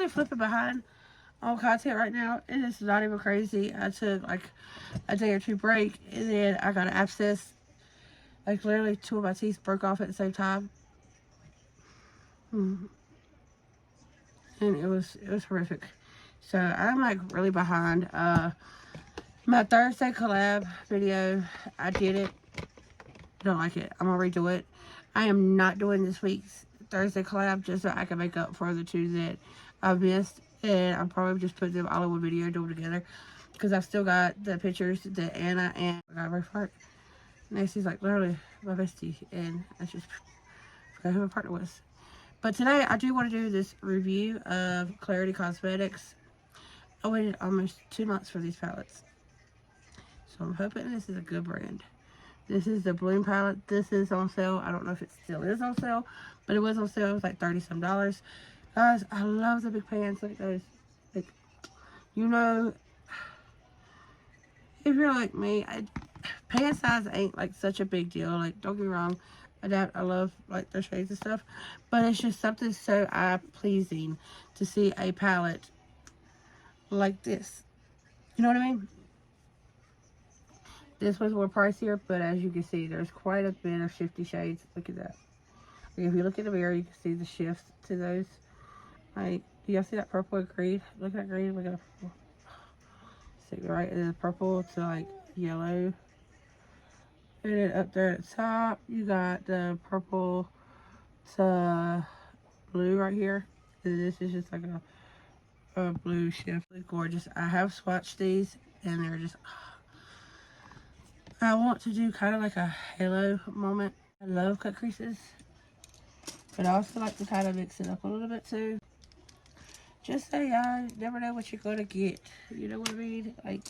honestly flipping behind on content right now. It is not even crazy. I took like a day or two break, and then I got an abscess. Like literally, two of my teeth broke off at the same time, and it was horrific. So I'm like really behind. My Thursday collab video, I did it. Don't like it. I'm gonna redo it. I am not doing this week's Thursday collab just so I can make up for the two that I missed, and I'm probably just putting them all in one video, do them together, because I've still got the pictures that Anna and I got very far. Nancy's like literally my bestie, and I just forgot who my partner was. But today I do want to do this review of Clarity Cosmetics. I waited almost 2 months for these palettes, so I'm hoping this is a good brand. This is the Bloom palette. This is on sale. I don't know if it still is on sale, but it was on sale. It was like $30 some. Guys, I love the big pans. Look at those. Like, you know, if you're like me, pan size ain't like such a big deal. Like, don't get me wrong. I love like their shades and stuff, but it's just something so eye pleasing to see a palette like this. You know what I mean? This was more pricier, but as you can see, there's quite a bit of shifty shades. Look at that. Like if you look in the mirror, you can see the shifts to those. Like, do y'all see that purple and green? Look at that green, look at that purple. See, right, and then purple to like yellow. And then up there at the top, you got the purple to blue right here. And this is just like a blue shift. Really gorgeous. I have swatched these, and they're just... I want to do kind of like a halo moment. I love cut creases, but I also like to kind of mix it up a little bit too. Just so y'all never know what you're going to get. You know what I mean? Like,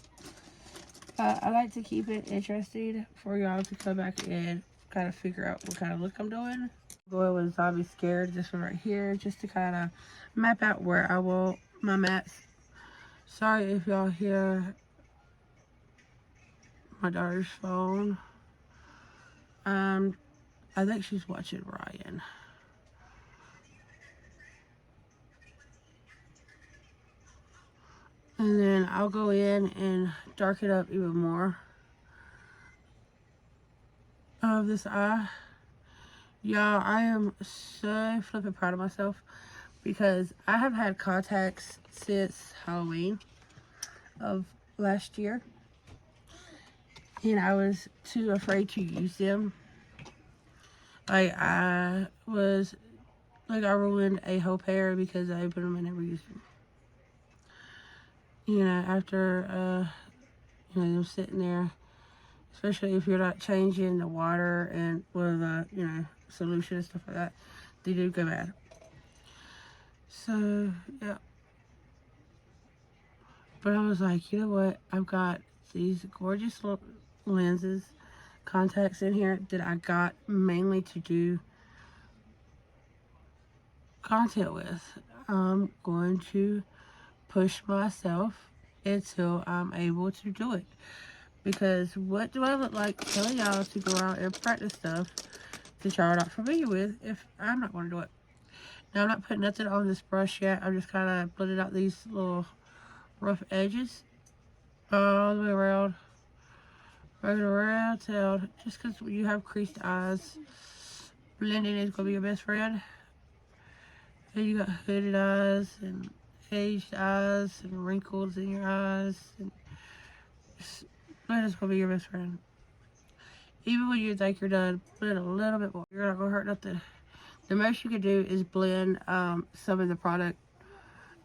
I like to keep it interesting for y'all to come back and kind of figure out what kind of look I'm doing. Going with Zombie Scared, this one right here, just to kind of map out where I want my mats. Sorry if y'all hear my daughter's phone. I think she's watching Ryan. And then I'll go in and darken up even more of this eye. Y'all, I am so flipping proud of myself because I have had contacts since Halloween of last year. And I was too afraid to use them. Like, I ruined a whole pair because I opened them and never used them. You know, after, them sitting there, especially if you're not changing the water and, or the, solution and stuff like that, they do go bad. So, yeah. But I was like, you know what? I've got these gorgeous lenses, contacts in here that I got mainly to do content with. I'm going to push myself until I'm able to do it. Because what do I look like telling y'all to go out and practice stuff that y'all are not familiar with if I'm not going to do it? Now, I'm not putting nothing on this brush yet. I'm just kind of blending out these little rough edges all the way around. Right around town. Just because you have creased eyes, blending is going to be your best friend. And you got hooded eyes and aged eyes and wrinkles in your eyes. And blend is going to be your best friend. Even when you think you're done, blend a little bit more. You're not going to hurt nothing. The most you can do is blend some of the product,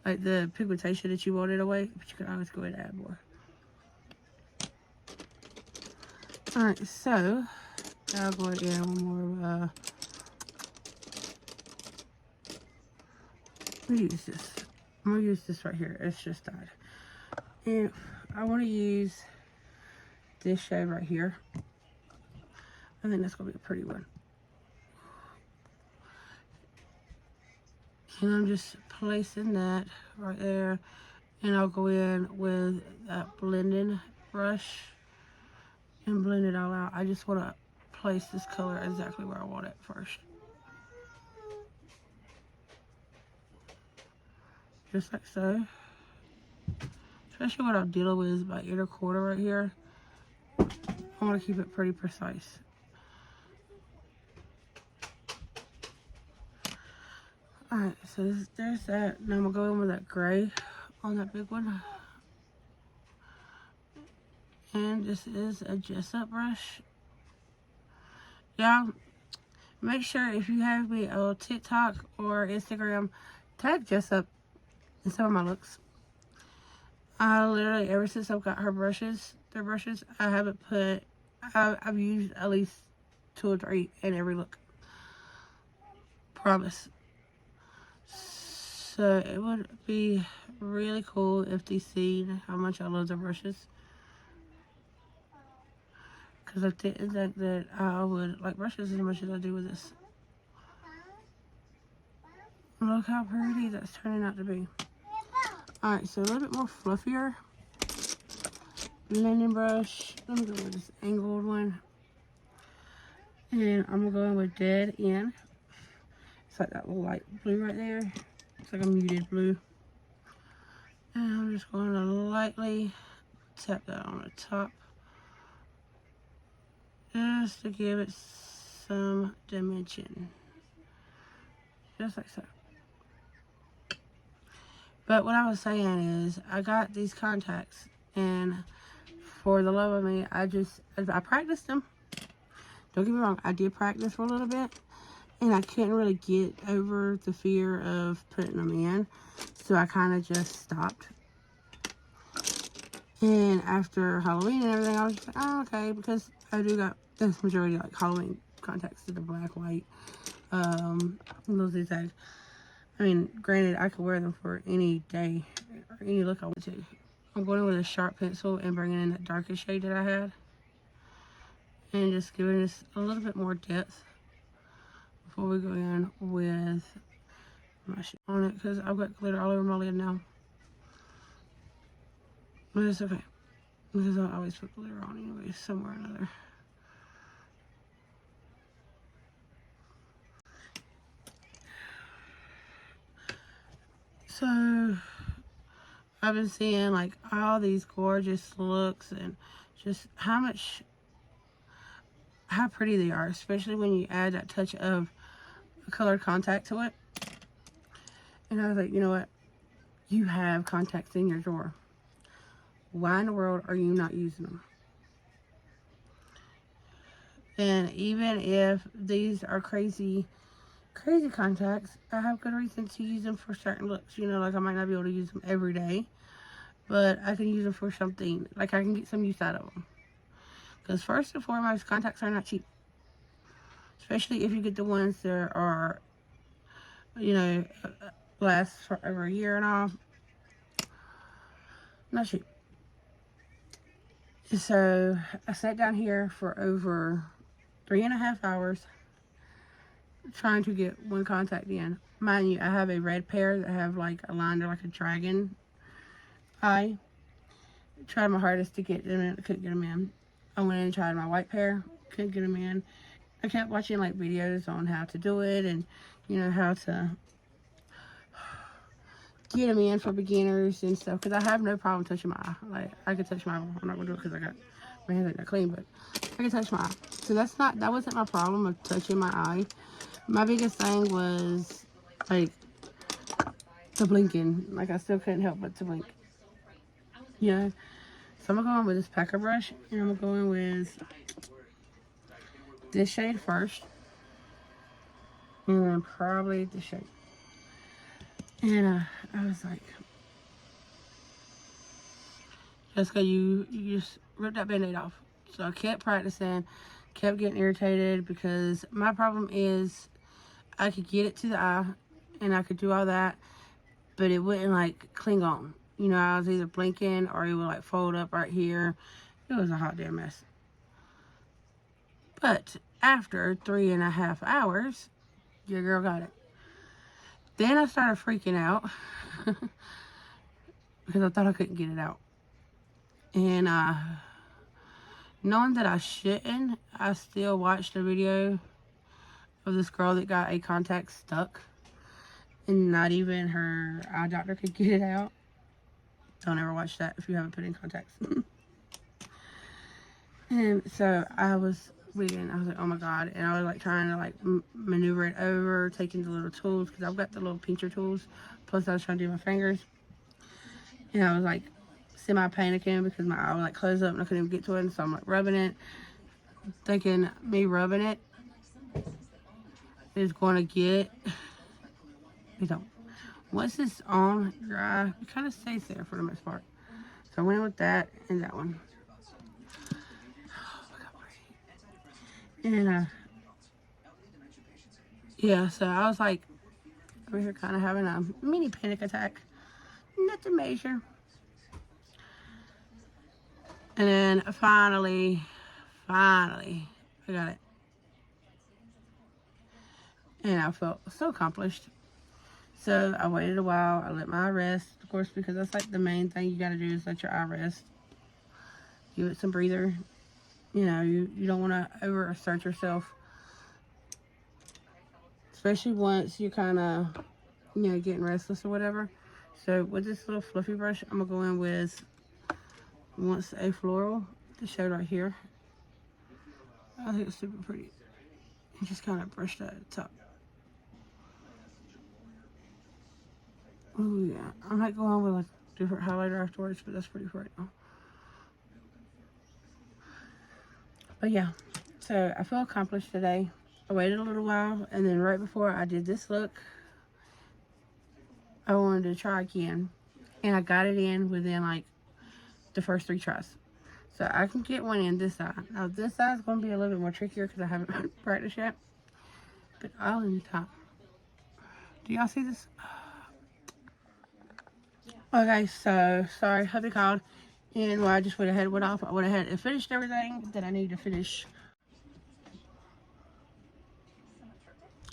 like the pigmentation that you wanted away, but you can always go ahead and add more. Alright, so I'll go ahead and add one more. Let me use this. I'm going to use this right here. It's just died. And I want to use this shade right here. I think that's going to be a pretty one. And I'm just placing that right there. And I'll go in with that blending brush and blend it all out. I just want to place this color exactly where I want it first. just like so. Especially what I'm dealing with is my inner quarter right here. I want to keep it pretty precise. Alright, so there's that. Now I'm going to go in with that gray on that big one. And this is a Jessup brush. Y'all, make sure if you have me on TikTok or Instagram, tag Jessup in some of my looks. I literally, ever since I've got their brushes, I haven't put, I've used at least 2 or 3 in every look. Promise. So it would be really cool if they seen how much I love their brushes. Because I didn't think that I would like brushes as much as I do with this. Look how pretty that's turning out to be. Alright, so a little bit more fluffier blending brush. Let me go with this angled one. And I'm going to go in with Dead End. It's like that little light blue right there. It's like a muted blue. And I'm just going to lightly tap that on the top. Just to give it some dimension. Just like so. But what I was saying is, I got these contacts, and for the love of me, I practiced them. Don't get me wrong, I did practice for a little bit, and I couldn't really get over the fear of putting them in, so I kind of just stopped. And after Halloween and everything, I was just like, oh, okay, because I do got this majority like Halloween contacts that are black, white, those zigzags. I mean, granted, I could wear them for any day or any look I want to. I'm going in with a sharp pencil and bringing in that darkest shade that I had. And just giving this a little bit more depth before we go in with my shit on it, because I've got glitter all over my lid now. But it's okay, because I always put glitter on anyway, somewhere or another. So I've been seeing like all these gorgeous looks and just how pretty they are, especially when you add that touch of colored contact to it. And I was like, you know what? You have contacts in your drawer. Why in the world are you not using them? And even if these are crazy contacts, I have good reason to use them for certain looks. You know, like I might not be able to use them every day, but I can use them for something. Like I can get some use out of them. Because first and foremost, contacts are not cheap. Especially if you get the ones that are, you know, last for over a year and all. Not cheap. So I sat down here for over 3.5 hours trying to get one contact in. Mind you, I have a red pair that have like a line, like a dragon eye. Tried my hardest to get them in, I couldn't get them in. I went in and tried my white pair, couldn't get them in. I kept watching like videos on how to do it, and you know, how to get them in for beginners and stuff, because I have no problem touching my eye. Like I could touch my eye. I'm not gonna do it because I got my hands ain't that clean, but I can touch my eye. So that wasn't my problem of touching my eye. My biggest thing was like the blinking. Like I still couldn't help but to blink. You know? So I'm gonna go in with this packer brush, and I'm gonna go in with this shade first, and then probably this shade. And I was like, Jessica, you just ripped that band-aid off. So I kept practicing, kept getting irritated, because my problem is I could get it to the eye and I could do all that, but it wouldn't like cling on. You know, I was either blinking or it would like fold up right here. It was a hot damn mess. But after 3.5 hours, your girl got it. Then I started freaking out because I thought I couldn't get it out. And knowing that I shouldn't, I still watched a video of this girl that got a contact stuck. and not even her eye doctor could get it out. Don't ever watch that if you haven't put in contacts. And so I was reading, I was like, oh my God. And I was like trying to like maneuver it over, taking the little tools, because I've got the little pincher tools. Plus I was trying to do my fingers. And I was like semi-panicking because my eye would like close up and I couldn't even get to it. And so I'm like rubbing it, thinking me rubbing it is going to get, you know, once it's on your eye, it kind of stays there for the most part. So I went with that and that one. And yeah, so I was like over here kind of having a mini panic attack. Nothing major. And then finally, I got it. And I felt so accomplished. So I waited a while. I let my eye rest, of course, because that's like the main thing you got to do is let your eye rest. Give it some breather. You know, you don't want to overexert yourself. Especially once you're kind of, you know, getting restless or whatever. So with this little fluffy brush, I'm going to go in with Once a Floral, the shade right here. I think it's super pretty. And just kind of brush that at the top. Oh yeah, I might go on with like a different highlighter afterwards, but that's pretty for right now. But yeah, so I feel accomplished today. I waited a little while, and then right before I did this look, I wanted to try again, and I got it in within like the first 3 tries. So I can get one in this side. Now this side is going to be a little bit more trickier because I haven't practiced yet, but all in the top. Do y'all see this? Okay, so sorry, hubby called, and I just went ahead and went off. I went ahead and finished everything that I need to finish.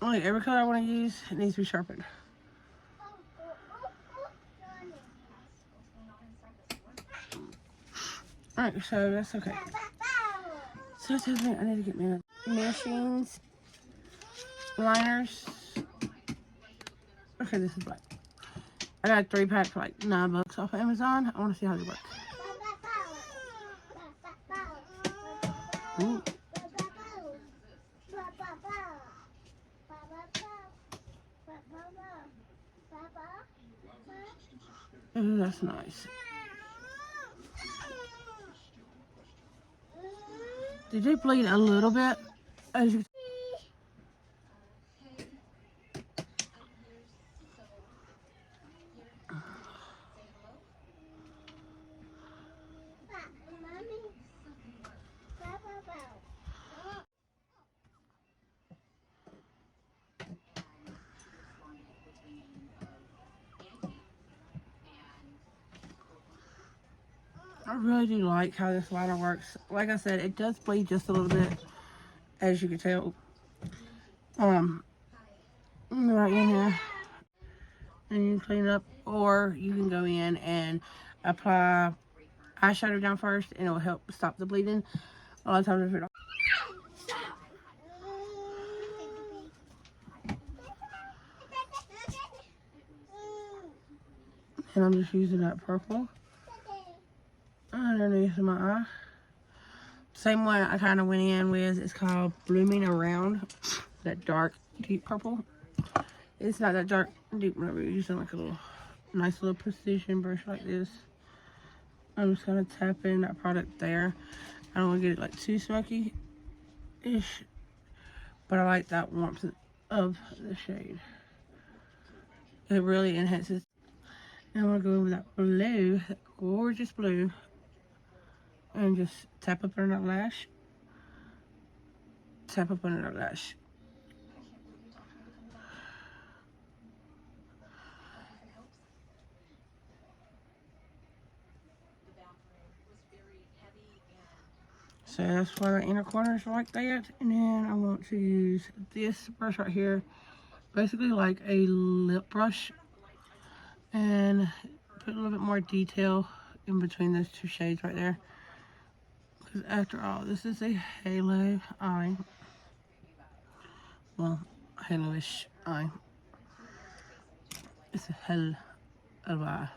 Like every color I want to use, it needs to be sharpened. Alright, so that's okay. So it tells me I need to get me machines, liners. Okay, this is black. I got a 3-pack for like $9 off of Amazon. I want to see how they work. Ooh. Ooh, that's nice. Did they bleed a little bit? As you I really do like how this liner works. Like I said, it does bleed just a little bit, as you can tell. Right in here. And you can clean it up, or you can go in and apply eyeshadow down first, and it will help stop the bleeding. A lot of times if it and I'm just using that purple underneath my eye. Same one I kind of went in with, it's called Blooming Around, that dark deep purple. It's not that dark deep, whenever you're using like a little nice little precision brush like this. I'm just gonna tap in that product there. I don't want to get it like too smoky-ish, but I like that warmth of the shade. It really enhances. And I'm gonna go in with that blue, that gorgeous blue, and just tap up under that lash. Tap up under that lash. So that's why the inner corners are like that. And then I want to use this brush right here, basically like a lip brush, and put a little bit more detail in between those 2 shades right there. Because after all, this is a halo eye. Well, halo-ish eye. It's a hell of a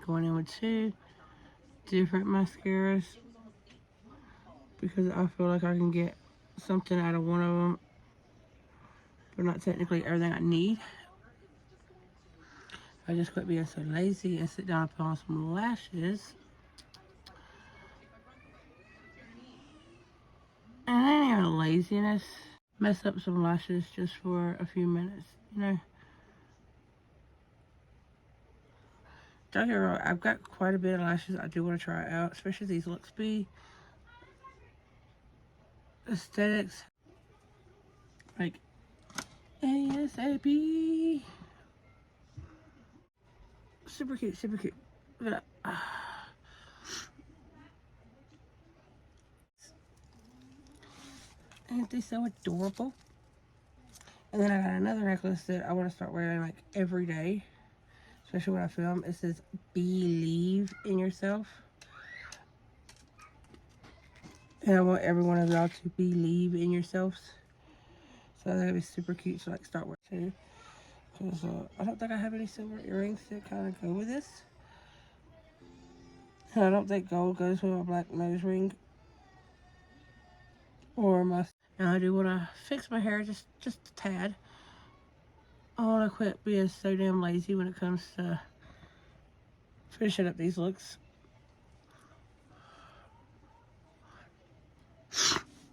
going in with 2 different mascaras because I feel like I can get something out of one of them, but not technically everything I need. I just quit being so lazy and sit down and put on some lashes. And it ain't even laziness. Mess up some lashes just for a few minutes, you know. Don't get me wrong, I've got quite a bit of lashes I do want to try out, especially these LYSJVARGAS aesthetics. Like ASAP. Super cute, super cute. Look at that. Ain't they so adorable? And then I got another necklace that I want to start wearing like every day, especially when I film. It says believe in yourself. And I want every one of y'all to believe in yourselves. So that'd be super cute to like start wearing too. Because I don't think I have any silver earrings that kind of go with this. And I don't think gold goes with my black nose ring. Or my... And I do want to fix my hair just a tad. I want to quit being so damn lazy when it comes to finishing up these looks.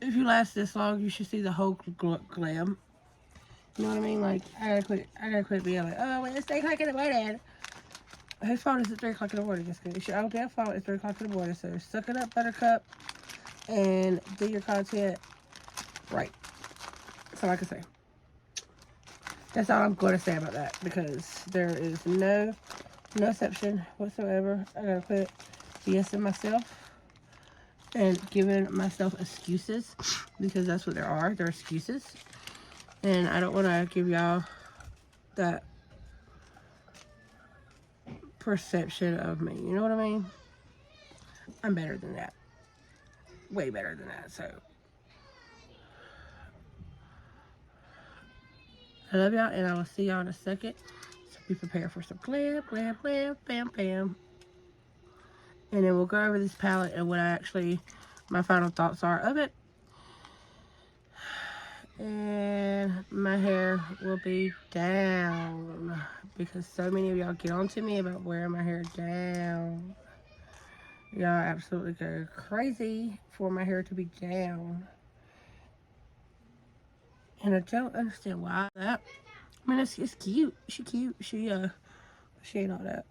If you last this long, you should see the whole glam. You know what I mean? Like, I gotta quit being like, oh, well, it's 3 o'clock in the morning. Whose phone is at 3 o'clock in the morning? Just kidding. It's your own damn phone. It's 3 o'clock in the morning. So suck it up, buttercup, and do your content right. That's all I can say. That's all I'm going to say about that, because there is no exception whatsoever. I gotta quit BSing myself and giving myself excuses, because that's what there are. They're excuses. And I don't want to give y'all that perception of me. You know what I mean? I'm better than that. Way better than that. So I love y'all, and I will see y'all in a second. So be prepared for some glam, glam, glam, bam, bam. And then we'll go over this palette and what my final thoughts are of it. And my hair will be down, because so many of y'all get on to me about wearing my hair down. Y'all absolutely go crazy for my hair to be down. And I don't understand why that. I mean, it's cute. She cute. She ain't all that.